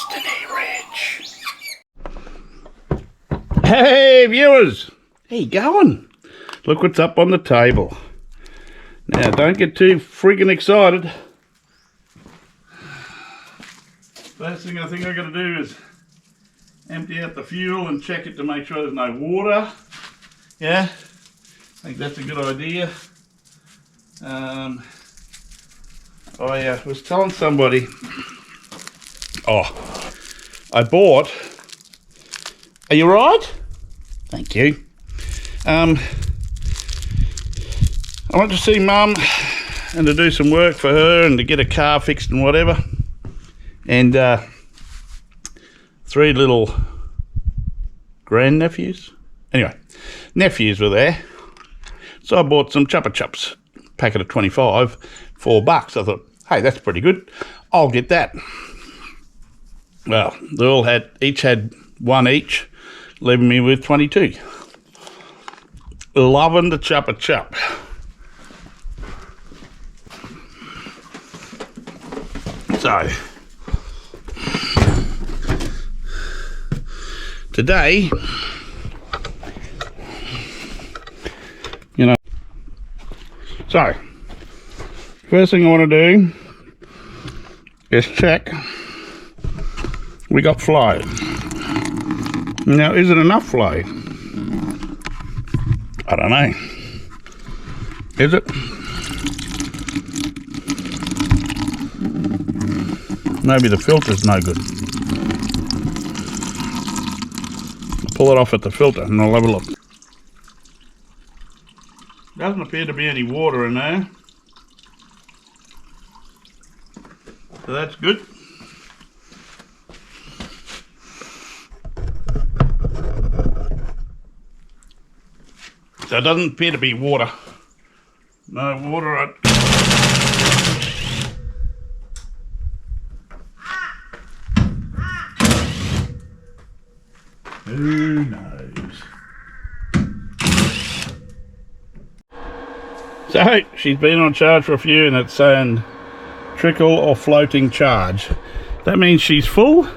Destiny Ridge. Hey viewers, how you going? Look what's up on the table. Now don't get too friggin' excited. First thing I think I gotta do is empty out the fuel and check it to make sure there's no water. Yeah, I think that's a good idea. I was telling somebody, I bought, are you right? Thank you. I went to see Mum and to do some work for her and to get a car fixed and whatever. And 3 little grandnephews. Anyway, nephews were there. So I bought some Chupa Chups, packet of 25, $4. I thought, hey, that's pretty good. I'll get that. Well, they all each had one each, leaving me with 22. Loving the Chupa Chup. So, today, so, first thing I want to do is check we got flow. Now, is it enough flow? I don't know. Is it? Maybe the filter's no good. I'll pull it off at the filter and I'll have a look. Doesn't appear to be any water in there. So that's good. So it doesn't appear to be water. No water. Who knows? So she's been on charge for a few and it's saying trickle or floating charge. That means she's full.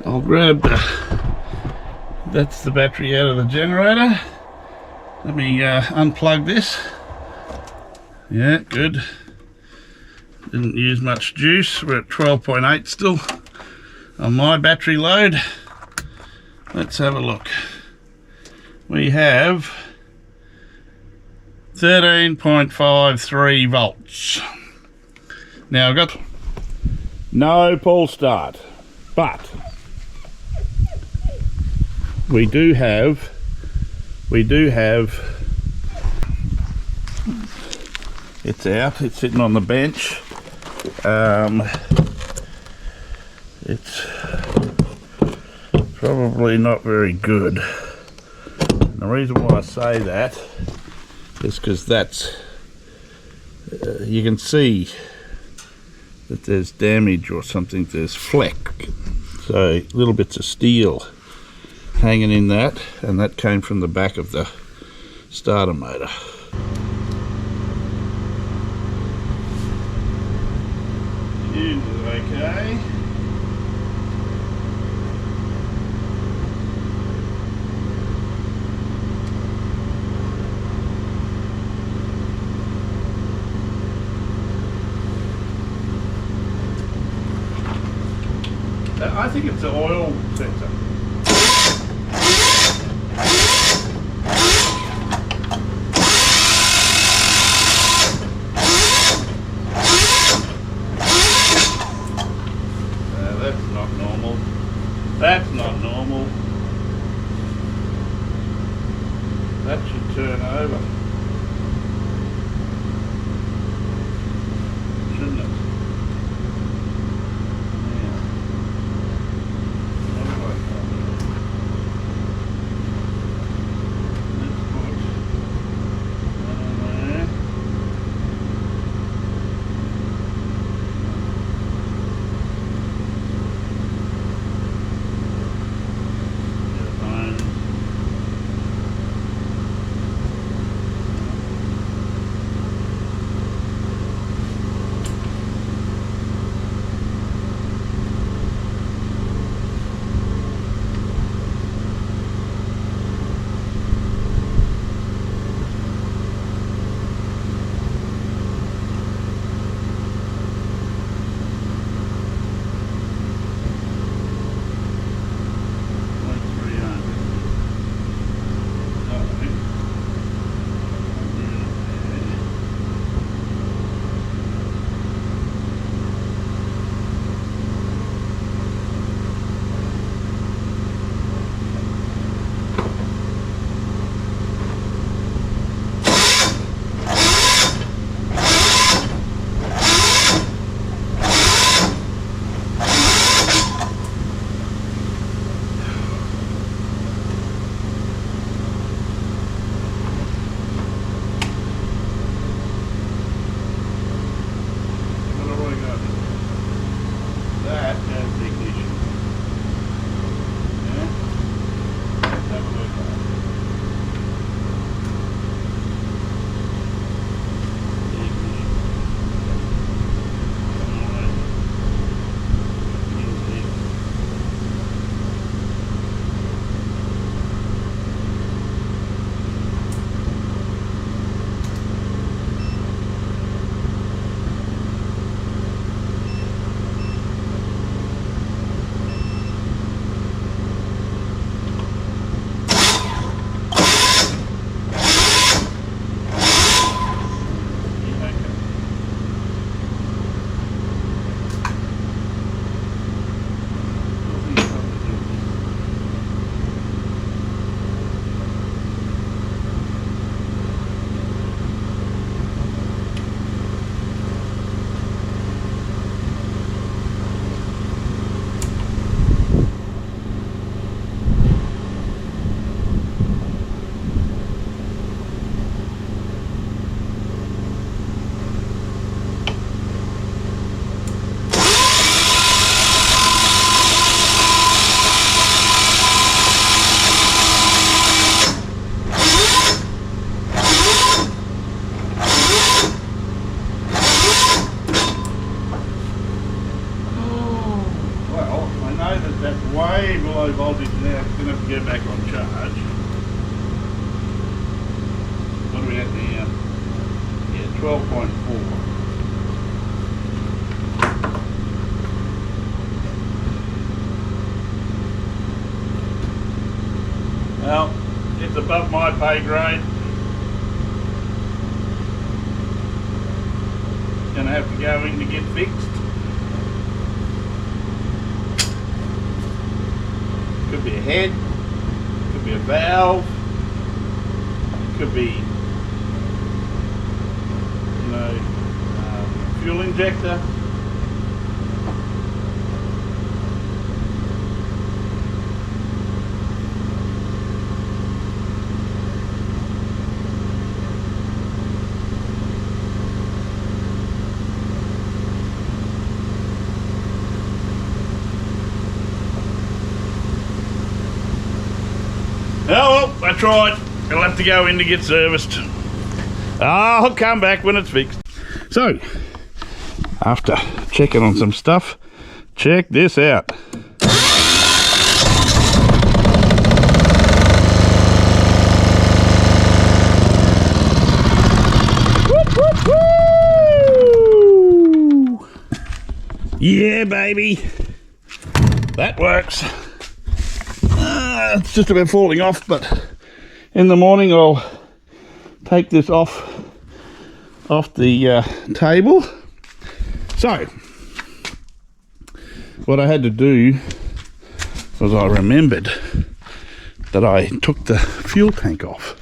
I'll grab that's the battery out of the generator. Let me unplug this. Yeah, good. Didn't use much juice. We're at 12.8 still on my battery load. Let's have a look. We have 13.53 volts. Now I've got no pull start, but we do have it's out, it's sitting on the bench. It's probably not very good. And the reason why I say that is because that's you can see that there's damage or something, there's fleck, so little bits of steel hanging in that, and that came from the back of the starter motor. Fuse is okay. I think it's the oil sensor. That's not normal. That's not normal. That should turn over. Shouldn't it? way below voltage now. It's going to have to go back on charge. What are we at now? Yeah, 12.4. Well, it's above my pay grade. Gonna have to go in to get fixed. Could be a head, could be a valve, could be, you know, fuel injector. Oh, well, I tried. I'll have to go in to get serviced. I'll come back when it's fixed. So, after checking on some stuff, check this out. Whoop, whoop, woo! Yeah, baby. That works. It's just about falling off, but in the morning I'll take this off the table. So what I had to do was I remembered that I took the fuel tank off,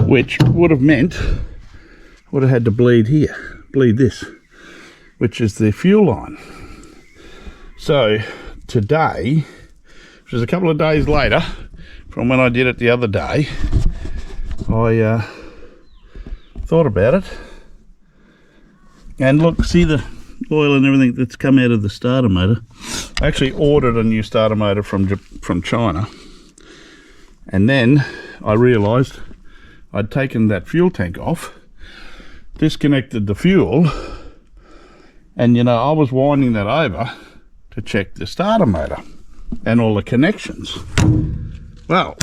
which would have meant would have had to bleed this, which is the fuel line. So today, which is a couple of days later from when I did it the other day, I thought about it. And look, see the oil and everything that's come out of the starter motor. I actually ordered a new starter motor from China. And then I realised I'd taken that fuel tank off, disconnected the fuel, and you know, I was winding that over to check the starter motor and all the connections. Well,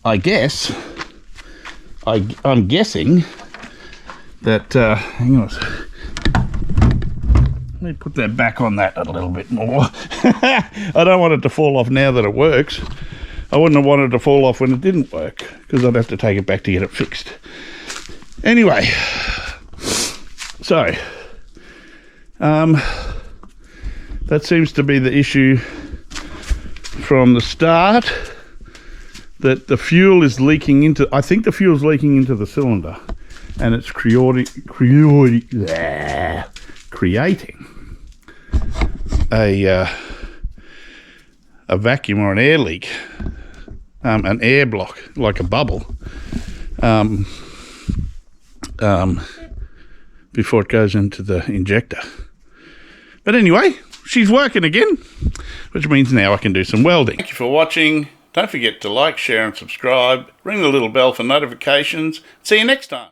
I'm guessing that, hang on a second. Let me put that back on that a little bit more. I don't want it to fall off now that it works. I wouldn't have wanted it to fall off when it didn't work, because I'd have to take it back to get it fixed. Anyway, so that seems to be the issue from the start, that the fuel is leaking into, I think the fuel's leaking into the cylinder, and it's creating a vacuum or an air leak, an air block, like a bubble, before it goes into the injector. But anyway, she's working again, which means now I can do some welding. Thank you for watching. Don't forget to like, share and subscribe. Ring the little bell for notifications. See you next time.